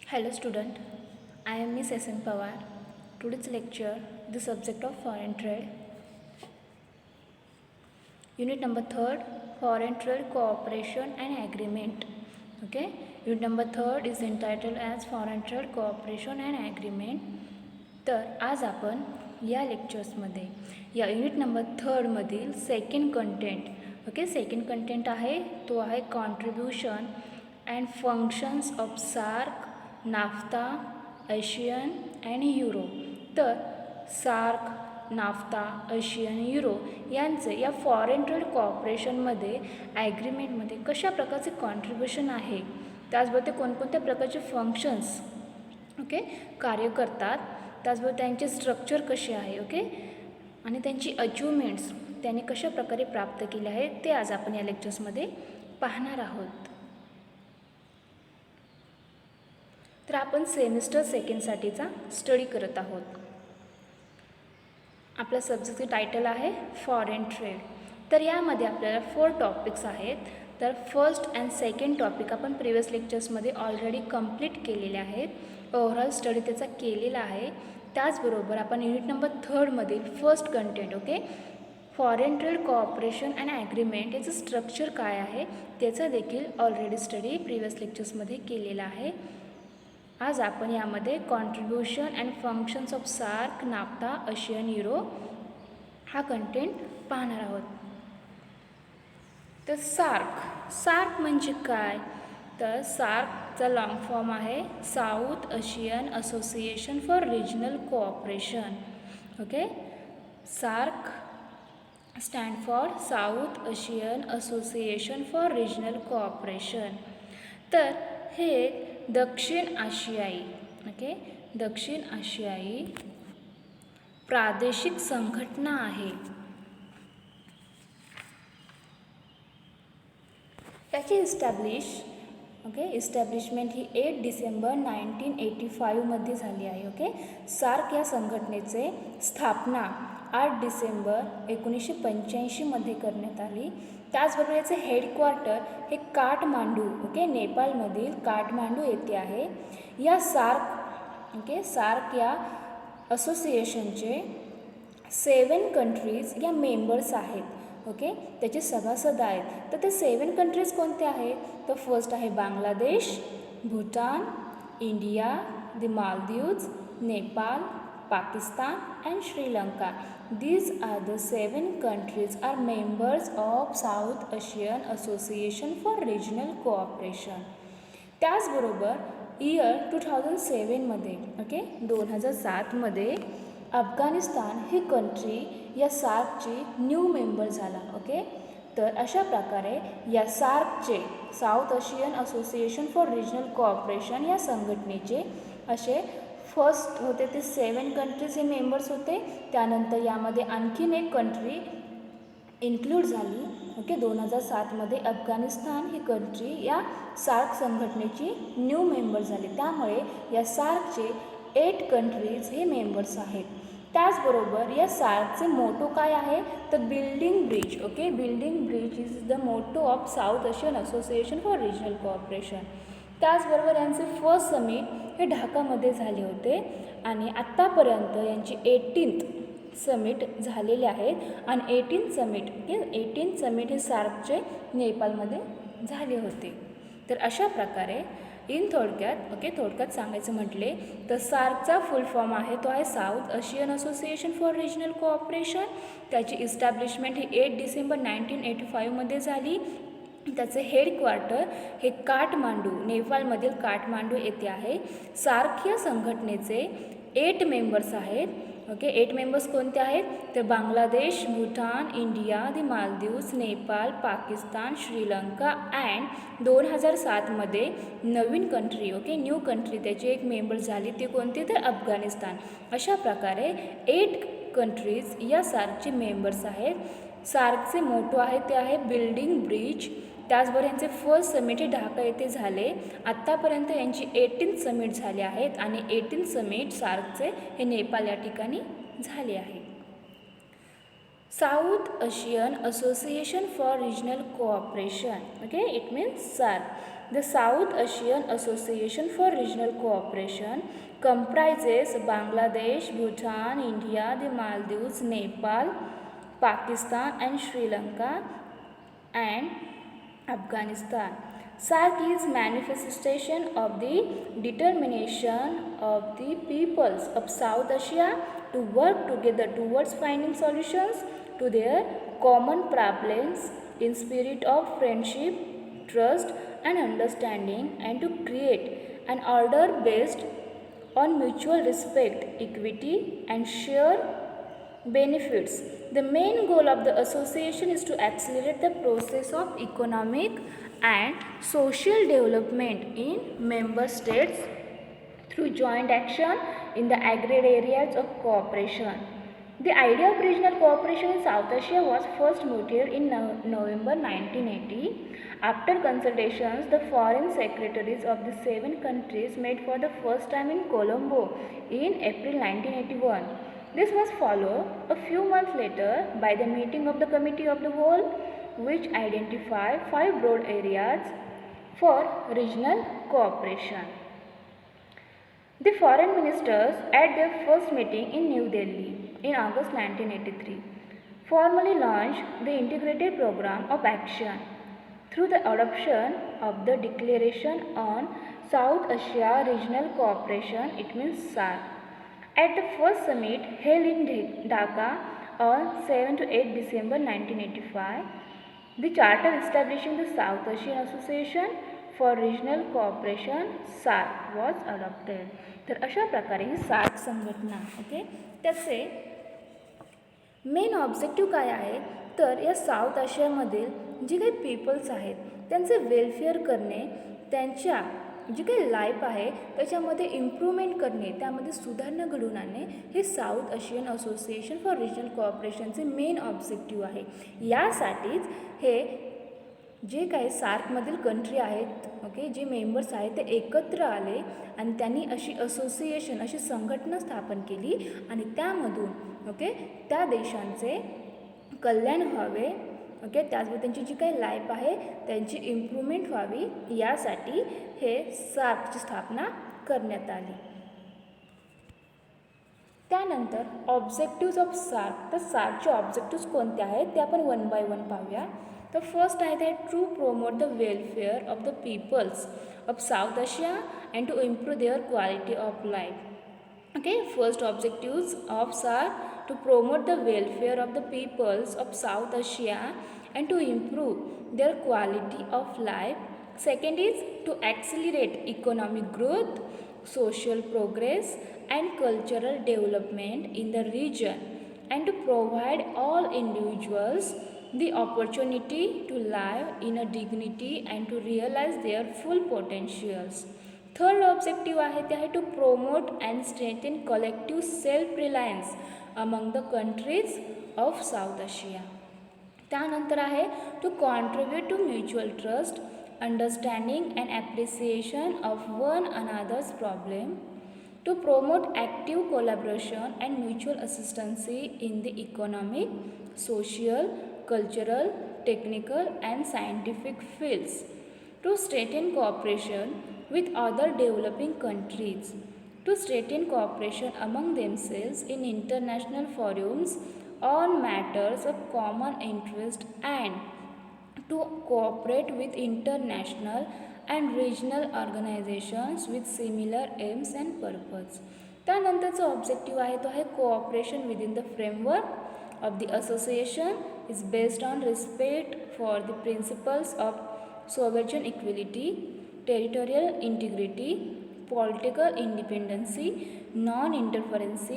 Hello student, I am Miss S.N. Pawar. Today's lecture, the subject of foreign trade. Unit number 3rd, foreign trade cooperation and agreement. Okay, unit number 3rd is entitled as foreign trade cooperation and agreement. तर आज आपण या लेक्चर्समध्ये या unit number 3rd मधील second content second content आहे तो आहे contribution and functions of SAARC, NAFTA, ASEAN and Euro. तर सार्क, नाफ्ता, आशियन, युरो यांचे या फॉरेन ट्रेड कॉपरेशनमध्ये ॲग्रीमेंटमध्ये कशा प्रकारचे कॉन्ट्रीब्युशन आहे, त्याचबरोबर ते कोणकोणत्या प्रकारचे फंक्शन्स कार्य करतात, त्याचबरोबर त्यांचे स्ट्रक्चर कसे आहे आणि त्यांची अचिव्हमेंट्स त्यांनी कशा प्रकारे प्राप्त केले आहे ते आज आपण या लेक्चर्समध्ये पाहणार आहोत. तर आपण सेमिस्टर सेकंडसाठीचा स्टडी करत आहोत. आपल्या सब्जेक्टचे टायटल आहे फॉरेन ट्रेड. तर यामध्ये आपल्याला 4 टॉपिक्स आहेत. तर फर्स्ट अँड सेकंड टॉपिक आपण प्रिव्हियस लेक्चर्समध्ये ऑलरेडी कंप्लीट केलेले आहेत. ओव्हरऑल स्टडी त्याचा केलेला आहे. त्याचबरोबर आपण युनिट नंबर 3rd मधील first content foreign trade cooperation and agreement याचं स्ट्रक्चर काय आहे त्याचा देखील ऑलरेडी स्टडी प्रिव्हियस लेक्चर्समध्ये केलेला आहे. आज आपण यामध्ये contribution and functions of SAARC, NAFTA, ASEAN, Euro हा कंटेंट पाहणार आहोत. तर सार्क म्हणजे काय, तर सार्कचा लॉंग फॉर्म आहे South Asian Association for Regional Cooperation. SAARC stand for South Asian Association for Regional Cooperation. तर हे दक्षिण आशियाई प्रादेशिक संघटना आहे. त्याची इस्टॅब्लिशमेंट ही 8 डिसेंबर 1985 मध्ये झाली आहे. सार्क या संघटनेचे स्थापना 8 डिसेंबर 1985 मध्ये करण्यात आली. त्याचबरोबर याचे हेडक्वार्टर हे काठमांडू नेपाळमधील काठमांडू येथे आहे. या सार्क या असोसिएशनचे 7 कंट्रीज या मेंबर्स आहेत. त्याचे सभासद आहेत. तर ते 7 कंट्रीज कोणते आहेत, तर फर्स्ट आहे Bangladesh, Bhutan, India, the Maldives, Nepal, Pakistan and Sri Lanka. These are the 7 countries are members of South Asian Association for Regional Cooperation. त्याचबरोबर इयर 2007मध्ये 2007मध्ये अफगाणिस्तान ही कंट्री या सार्कची न्यू मेंबर झाला. तर अशा प्रकारे या सार्कचे South Asian Association for Regional Cooperation या संघटनेचे असे फर्स्ट होते ते 7 कंट्रीज हे मेंबर्स होते. त्यानंतर यामध्ये आणखीन एक कंट्री इन्क्लूड झाली. 2007मध्ये अफगाणिस्तान ही कंट्री या सार्क संघटनेची न्यू मेंबर झाली. त्यामुळे या सार्कचे 8 कंट्रीज हे मेंबर्स आहेत. त्याचबरोबर या सार्कचे मोटो काय आहे, तर building bridge. Building bridge is the motto of South Asian Association for Regional Cooperation. त्याचबरोबर यांचे फर्स्ट समिट हे ढाकामध्ये झाले होते आणि आत्तापर्यंत यांची 18th समिट झालेले आहेत आणि 18th समिट हे सार्कचे नेपाळमध्ये झाले होते. तर अशा प्रकारे थोडक्यात सांगायचं म्हटले तर सार्कचा फुल फॉर्म आहे तो आहे South Asian Association for Regional Cooperation. त्याची इस्टॅब्लिशमेंट ही 8 डिसेंबर 1985 मध्ये झाली. त्याचे हेडक्वार्टर हे काठमांडू नेपाळमधील काठमांडू येथे आहे. सार्क या संघटनेचे 8 मेंबर्स आहेत. 8 मेंबर्स कोणते आहेत, तर Bangladesh, Bhutan, India, the Maldives, Nepal, Pakistan, Sri Lanka and 2007मध्ये नवीन कंट्री न्यू कंट्री त्याची एक मेंबर झाली ती कोणती, तर अफगाणिस्तान. अशा प्रकारे 8 कंट्रीज या सार्कचे मेंबर्स आहेत. सार्कचे मोटो आहे ते आहे बिल्डिंग ब्रिज. त्याचबरोबर यांचे फर्स्ट समिट हे ढाका येथे झाले. आत्तापर्यंत यांची 18th समिट झाले आहेत आणि 18th समिट सार्कचे हे नेपाळ या ठिकाणी झाले आहे. South Asian Association for Regional Cooperation. Okay, it means SARC. The South Asian Association for Regional Cooperation comprises Bangladesh, Bhutan, India, the Maldives, Nepal, Pakistan, and Sri Lanka, and Afghanistan. SARC is manifestation of the determination of the peoples of South Asia to work together towards finding solutions to their common problems in spirit of friendship, trust and understanding, and to create an order based on mutual respect, equity and shared benefits. The main goal of the association is to accelerate the process of economic and social development in member states through joint action in the agreed areas of cooperation. The idea of regional cooperation in South Asia was first mooted in November 1980. After consultations, the foreign secretaries of the 7 countries met for the first time in Colombo in April 1981. This was followed a few months later by the meeting of the Committee of the Whole, which identified 5 broad areas for regional cooperation. The foreign ministers at their first meeting in New Delhi in August 1983 formally launched the integrated program of action through the adoption of the Declaration on South Asia Regional Cooperation, it means SARC. At the first summit held in Dhaka on 7 to 8 December 1985, the charter establishing the South Asian Association for Regional Cooperation SARC was adopted. तर अशा प्रकारे ही SARC संघटना okay त्याचे main objective काय आहे तर या south आशियामधील जी काही पीपल्स आहेत त्यांचे वेलफेअर करणे, त्यांच्या जी काही लाईफ आहे त्याच्यामध्ये इम्प्रूव्हमेंट करणे, त्यामध्ये सुधारणा घडवून आणणे हे South Asian Association for Regional कोऑपरेशनचे मेन ऑब्जेक्टिव्ह आहे. यासाठीच हे जे काही सार्कमधील कंट्री आहेत ओके जे मेंबर्स आहेत ते एकत्र आले आणि त्यांनी अशी असोसिएशन अशी संघटना स्थापन केली आणि त्यामधून ओके त्या देशांचे कल्याण व्हावे ओके त्याचबरोबर त्यांची जी काही लाईफ आहे त्यांची इम्प्रूव्हमेंट व्हावी यासाठी हे सार्कची स्थापना करण्यात आली. त्यानंतर ऑब्जेक्टिव्ज ऑफ सार्क. तर सार्कचे ऑब्जेक्टिव्ज कोणते आहेत ते आपण वन बाय वन पाहूया. The first आहे ते to promote the welfare of the peoples of South Asia and to improve their quality of life. Okay, first objectives of SARC to promote the welfare of the peoples of South Asia and to improve their quality of life. Second is to accelerate economic growth, social progress and cultural development in the region and to provide all individuals the opportunity to live in a dignity and to realize their full potentials. Third objective आहे ते आहे to promote and strengthen collective self-reliance among the countries of South Asia. त्यानंतर आहे to contribute to mutual trust, understanding and appreciation of one another's problem, to promote active collaboration and mutual assistance in the economic, social, cultural, technical and scientific fields, to strengthen cooperation with other developing countries, to strengthen cooperation among themselves in international forums on matters of common interest and to cooperate with international and regional organizations with similar aims and purpose. त्यानंतरचा objective आहे तो आहे cooperation within the framework of the association is based on respect for the principles of sovereign equality, territorial integrity, political independency, non-interference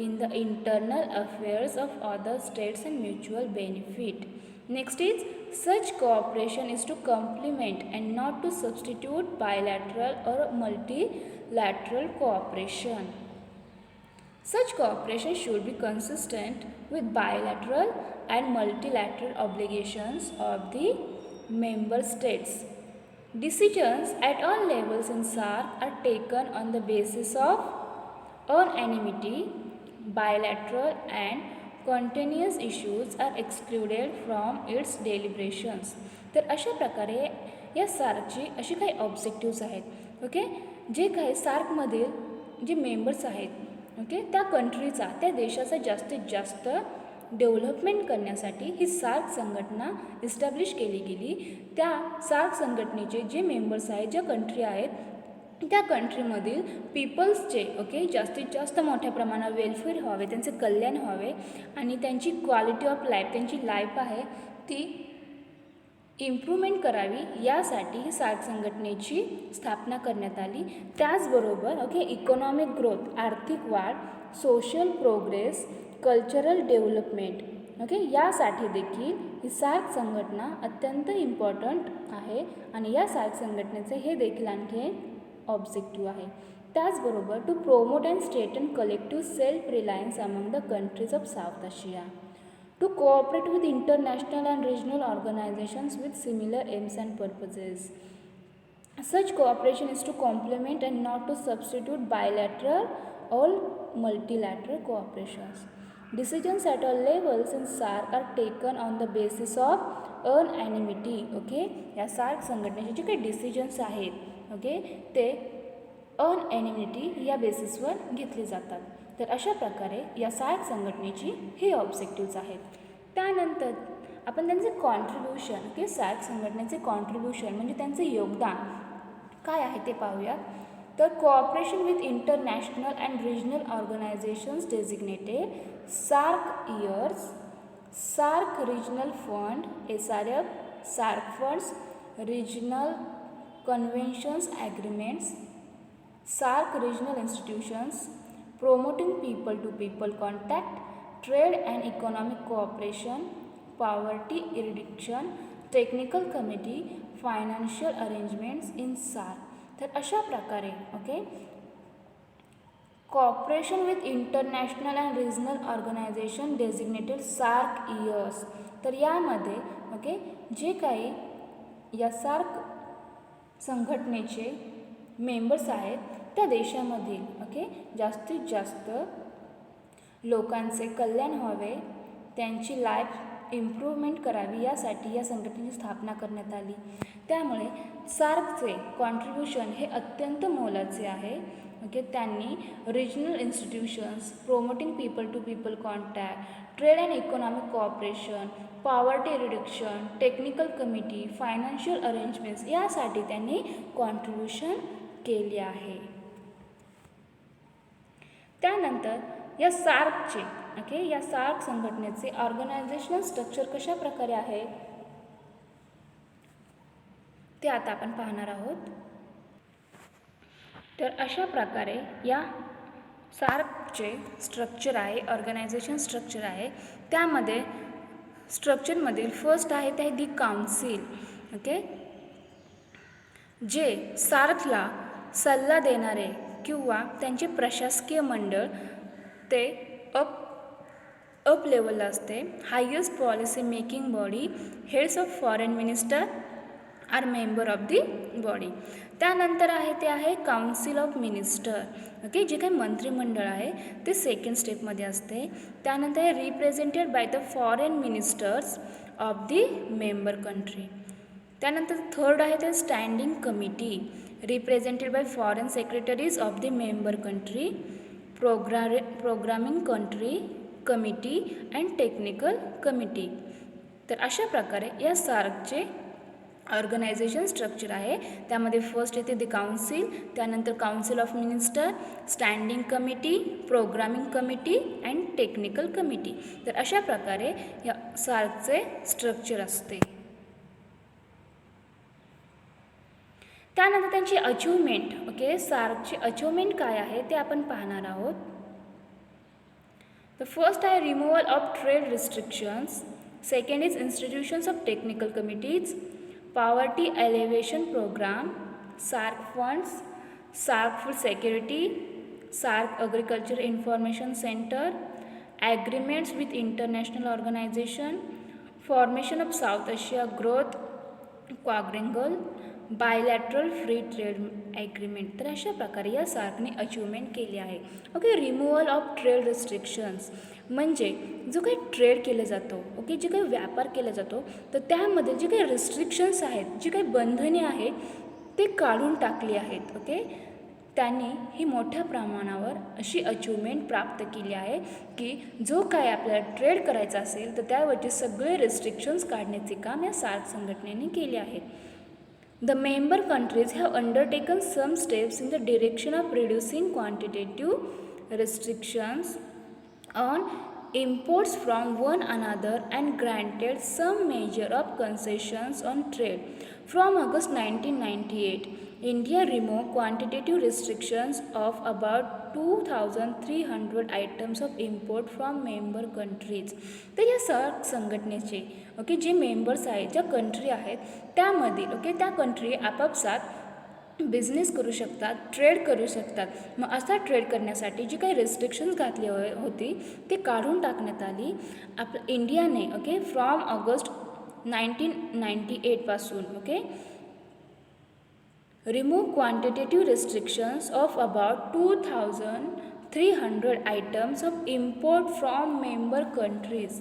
in the internal affairs of other states and mutual benefit. Next is such cooperation is to complement and not to substitute bilateral or multilateral cooperation. Such cooperation should be consistent with bilateral and multilateral obligations of the member states. Decisions at all levels in SARC are taken on the basis of unanimity, bilateral and continuous issues are excluded from its deliberations. तर अशा प्रकारे या सार्कची अशी काही objectives आहेत. Okay, जे काही सार्कमधील जे मेंबर्स आहेत, ओके, त्या कंट्रीचा, त्या देशाचा जास्तीत जास्त डेव्हलपमेंट करण्यासाठी ही सार्क संघटना इस्टॅब्लिश केली गेली. त्या सार्क संघटनेचे जे मेंबर्स आहेत, ज्या कंट्री आहेत, त्या कंट्रीमधील पीपल्सचे, ओके, जास्तीत जास्त मोठ्या प्रमाणात वेलफेअर व्हावे, त्यांचे कल्याण व्हावे आणि त्यांची क्वालिटी ऑफ लाईफ, त्यांची लाईफ आहे ती इम्प्रूव्हमेंट करावी, यासाठी ही सार्क संघटनेची स्थापना करण्यात आली. त्याचबरोबर ओके, इकॉनॉमिक ग्रोथ, आर्थिक वाढ, social progress, cultural development, okay, यासाठी देखील ही सार्क संघटना अत्यंत इम्पॉर्टंट आहे आणि या सार्क संघटनेचे हे देखील आणखी एक ऑब्जेक्टिव्ह आहे. त्याचबरोबर to promote and strengthen collective self reliance among the countries of South Asia, to cooperate with international and regional organizations with similar aims and purposes. Such cooperation is to complement and not to substitute bilateral or multilateral cooperations. Decisions at all levels in SARC are taken on the basis of unanimity. Okay, या SAARC संघटनेचे जे काही decisions आहेत, okay, ते अनएनिमिटी या बेसिसवर घेतले जातात. तर अशा प्रकारे या सार्क संघटनेची हे ऑब्जेक्टिव्ज आहेत. त्यानंतर आपण त्यांचे कॉन्ट्रीब्युशन, ओके, सार्क संघटनेचे कॉन्ट्रीब्युशन म्हणजे त्यांचे योगदान काय आहे ते पाहूया. तर cooperation with international and regional organizations designated SAARC years, SAARC regional fund SRF, SAARC funds, regional conventions agreements, SAARC regional institutions, promoting people to people contact, trade and economic cooperation, poverty eradication, technical committee, financial arrangements in SARC. तर अशा प्रकारे okay, cooperation with international and regional organization designated SAARC years. तर यामध्ये okay, जे काही या SAARC संघटनेचे members आहेत त्या देशामधील ओके जास्तीत जास्त लोकांचे कल्याण व्हावे, त्यांची लाईफ इम्प्रूव्हमेंट करावी, यासाठी या संघटनेची स्थापना करण्यात आली. त्यामुळे सार्कचे कॉन्ट्रीब्युशन हे अत्यंत मोलाचे आहे. ओके, त्यांनी regional institutions, promoting people to people contact, trade and economic cooperation, poverty reduction, technical committee, financial arrangements यासाठी त्यांनी कॉन्ट्रीब्युशन केले आहे. त्यानंतर या सार्कचे ओके, या सार्क संघटनेचे ऑर्गनायझेशनल स्ट्रक्चर कशा प्रकारे आहे ते आता आपण पाहणार आहोत. तर अशा प्रकारे या सार्कचे स्ट्रक्चर आहे, ऑर्गनायझेशन स्ट्रक्चर आहे. त्यामध्ये स्ट्रक्चरमधील फर्स्ट आहे ते दी काउन्सिल. ओके, जे सार्कला सल्ला देणारे किंवा त्यांचे प्रशासकीय मंडळ ते अप लेवलला असते. Highest policy making body, heads of foreign minister are member of the body. त्यानंतर आहे ते आहे काउन्सिल ऑफ मिनिस्टर. ओके, जे काही मंत्रिमंडळ आहे ते सेकंड स्टेपमध्ये असते. त्यानंतर आहे represented by the foreign ministers of the member country. त्यानंतर थर्ड आहे ते standing committee, represented by foreign secretaries of the member country, programming country committee and technical committee. तर अशा प्रकारे या सार्कचे ऑर्गनायझेशन स्ट्रक्चर आहे. त्यामध्ये फर्स्ट येते द काउन्सिल, त्यानंतर council of minister, standing committee, programming committee and technical committee. तर अशा प्रकारे या सार्कचे स्ट्रक्चर असते. त्यानंतर त्यांची अचिव्हमेंट. ओके, सार्कची अचिव्हमेंट काय आहे ते आपण पाहणार आहोत. द फर्स्ट आहे removal of trade restrictions, second is institutions of technical committees, poverty elevation programme, SAARC funds, SAARC food security, SAARC agriculture information centre, agreements with international organisation, formation of South Asia growth quadrangle, bilateral free trade agreement. तर अशा प्रकारे या सार्कने achievement केली आहे. Okay, removal of trade restrictions म्हणजे जो काही ट्रेड केलं जातो, ओके, जे काही व्यापार केला जातो, तर त्यामध्ये जे काही रिस्ट्रिक्शन्स आहेत, जी काही बंधने आहेत, ते काढून टाकली आहेत. ओके, त्यांनी ही मोठ्या प्रमाणावर अशी अचिव्हमेंट प्राप्त केली आहे की जो काय आपल्याला ट्रेड करायचा असेल तर त्यावरचे सगळे रिस्ट्रिक्शन्स काढण्याचे काम या सार्क संघटनेने केले आहे. The member countries have undertaken some steps in the direction of reducing quantitative restrictions on imports from one another and granted some measure of concessions on trade. From August 1998, India removed quantitative restrictions of about 2,300 items of import from member countries. तर या SAARC संघटनेचे okay जे members आहेत, ज्या country आहेत त्यामधील okay त्या country आपापसात बिझनेस करू शकतात, ट्रेड करू शकतात. मग असा ट्रेड करण्यासाठी जी काही रिस्ट्रिक्शन्स घातली होती ती काढून टाकण्यात आली. इंडियाने ओके फ्रॉम ऑगस्ट 1998पासून okay remove quantitative restrictions of about 2,300 items of import from member countries.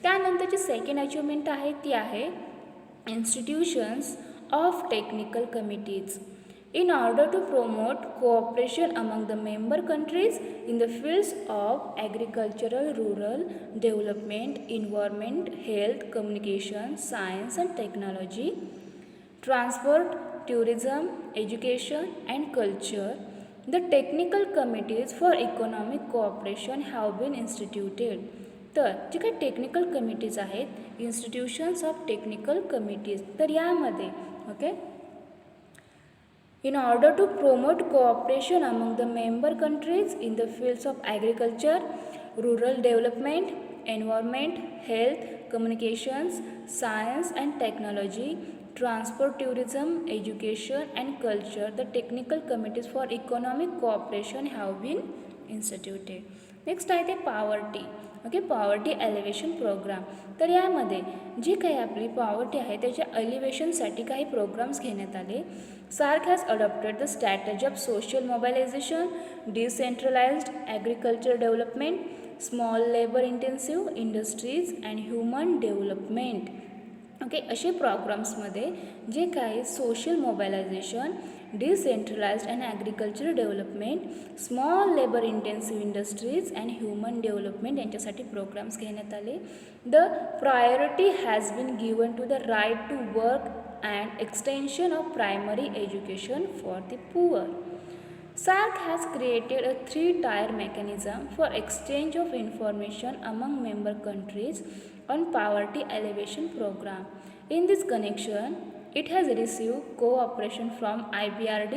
त्यानंतरची सेकंड अचिव्हमेंट आहे ती आहे institutions of technical committees. In order to promote cooperation among the member countries in the fields of agricultural, rural development, environment, health, communication, science and technology, transport, tourism, education and culture, the technical committees for economic cooperation have been instituted. तर जे काही technical committees आहेत, institutions of technical committees, तर यामध्ये okay in order to promote cooperation among the member countries in the fields of agriculture, rural development, environment, health, communications, science and technology, transport, tourism, education and culture, the technical committees for economic cooperation have been instituted. Next आहे ते poverty okay poverty elevation programme. तर यामध्ये जी काही आपली poverty आहे त्याच्या एलिव्हेशनसाठी काही programmes घेण्यात आले. SAARC has adopted the strategy of social mobilisation, decentralised agriculture development, small labour intensive industries and human development. Okay असे प्रोग्राम्समध्ये जे काही social mobilisation, decentralised and agriculture development, small labour intensive industries and human development यांच्यासाठी programmes घेण्यात आले. The priority has been given to the right to work and extension of primary education for the poor. SAARC has created a three-tier mechanism for exchange of information among member countries on poverty alleviation program. In this connection, it has received cooperation from IBRD,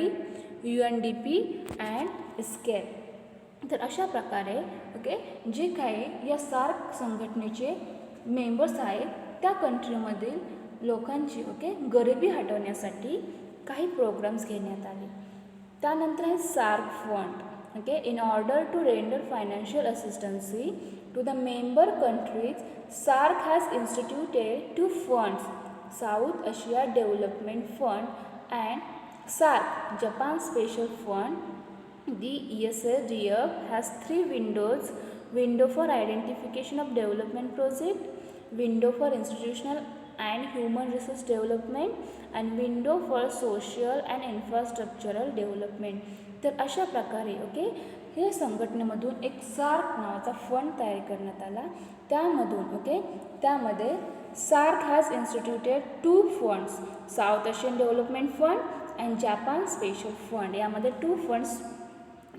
UNDP and SCAPE. तर अशा प्रकारे okay जे काही या SAARC संघटनेचे members आहेत त्या कंट्रीमधील लोकांची ओके गरिबी हटवण्यासाठी काही प्रोग्राम्स घेण्यात आले. त्यानंतर आहे SAARC fund okay in order to render financial assistance to the member countries. SAARC has instituted two funds, South Asia development fund and SAARC Japan special fund. The ESDF has three windows: window for identification of development project, window for institutional and human resource development, and window for social and infrastructural development. तर अशा प्रकारे okay हे संघटनेमधून एक SAARC नावाचा fund तयार करण्यात आला. त्यामधून ओके त्यामध्ये SAARC has instituted two funds, South Asian development fund and Japan special fund. यामध्ये टू फंड्स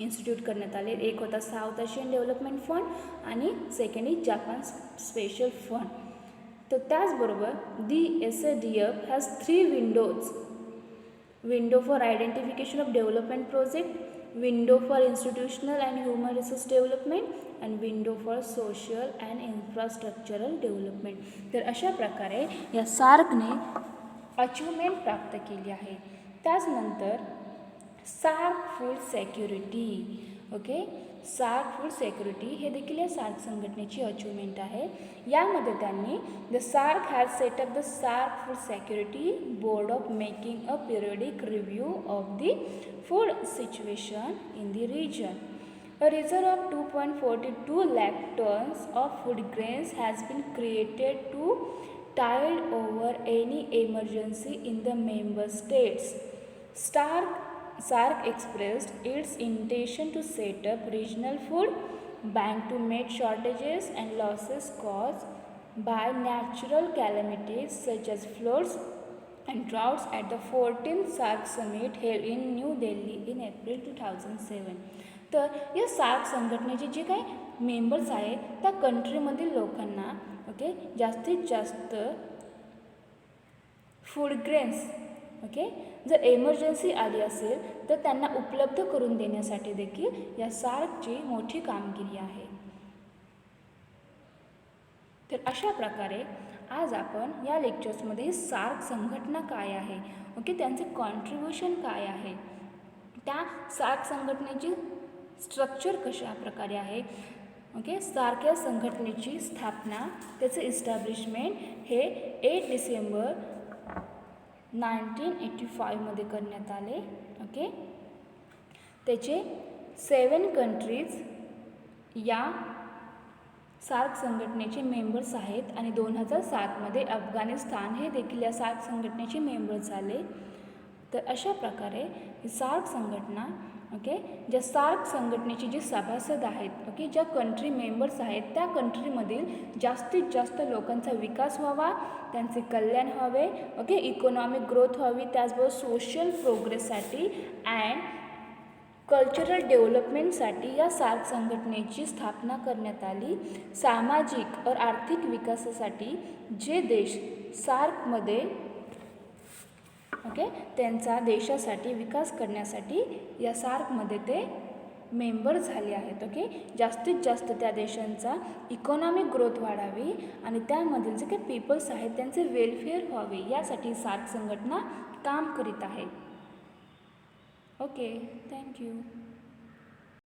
इन्स्टिट्यूट करण्यात आले. एक होता साऊथ आशियन डेव्हलपमेंट फंड आणि second is Japan special fund. तर त्याचबरोबर the ESDF has three windows: window for identification of development project, window for institutional and human resource development and window for social and infrastructural development. तर अशा प्रकारे या सार्कने achievement प्राप्त केली आहे. त्याचनंतर SAARC food security. Okay, SAARC food security हे देखील या सार्क संघटनेची अचिव्हमेंट आहे. यामध्ये त्यांनी the SAARC has set up the SAARC food security board of making a periodic review of the food situation in the region. A reserve of 2.42 lakh tons of food grains has been created to tide over any emergency in the member states. SARC expressed its intention to set up regional food bank to meet shortages and losses caused by natural calamities such as floods and droughts at the 14th SARC summit held in New Delhi in April 2007. तर या SAARC संघटनेचे जे काही members आहेत त्या कंट्रीमधील लोकांना okay जास्तीत जास्त फूड ग्रेन्स ओके जर एमर्जन्सी आली असेल तर त्यांना उपलब्ध करून देण्यासाठी देखील या सार्कची मोठी कामगिरी आहे. तर अशा प्रकारे आज आपण या लेक्चर्समध्ये सार्क संघटना काय आहे ओके त्यांचे कॉन्ट्रीब्युशन काय आहे त्या सार्क संघटनेची स्ट्रक्चर कशा प्रकारे आहे ओके सार्क या संघटनेची स्थापना त्याचे इस्टॅब्लिशमेंट हे 8 डिसेंबर 1985 करण्यात आले. ओके त्याचे 7 कंट्रीज या सार्क संघटनेचे मेंबर्स आहेत आणि 2007 अफगाणिस्तान हे देखील या सार्क संघटनेचे मेंबर्स झाले. तर अशा प्रकारे सार्क संघटना ओके ज्या सार्क संघटनेचे जे सभासद आहेत ओके ज्या कंट्री मेंबर्स आहेत त्या कंट्रीमधील जास्तीत जास्त लोकांचा विकास व्हावा त्यांचे कल्याण व्हावे ओके इकॉनॉमिक ग्रोथ व्हावी त्याचबरोबर सोशल प्रोग्रेससाठी अँड कल्चरल डेव्हलपमेंटसाठी या सार्क संघटनेची स्थापना करण्यात आली. सामाजिक और आर्थिक विकासासाठी जे देश सार्कमध्ये ओके त्यांचा देशासाठी विकास करण्यासाठी या सार्कमध्ये ते मेंबर झाले आहेत. ओके जास्तीत जास्त त्या देशांचा इकॉनॉमिक ग्रोथ वाढावी आणि त्यामधील जे काही पीपल्स आहेत त्यांचे वेलफेअर व्हावे यासाठी सार्क संघटना काम करीत आहे. Okay thank you.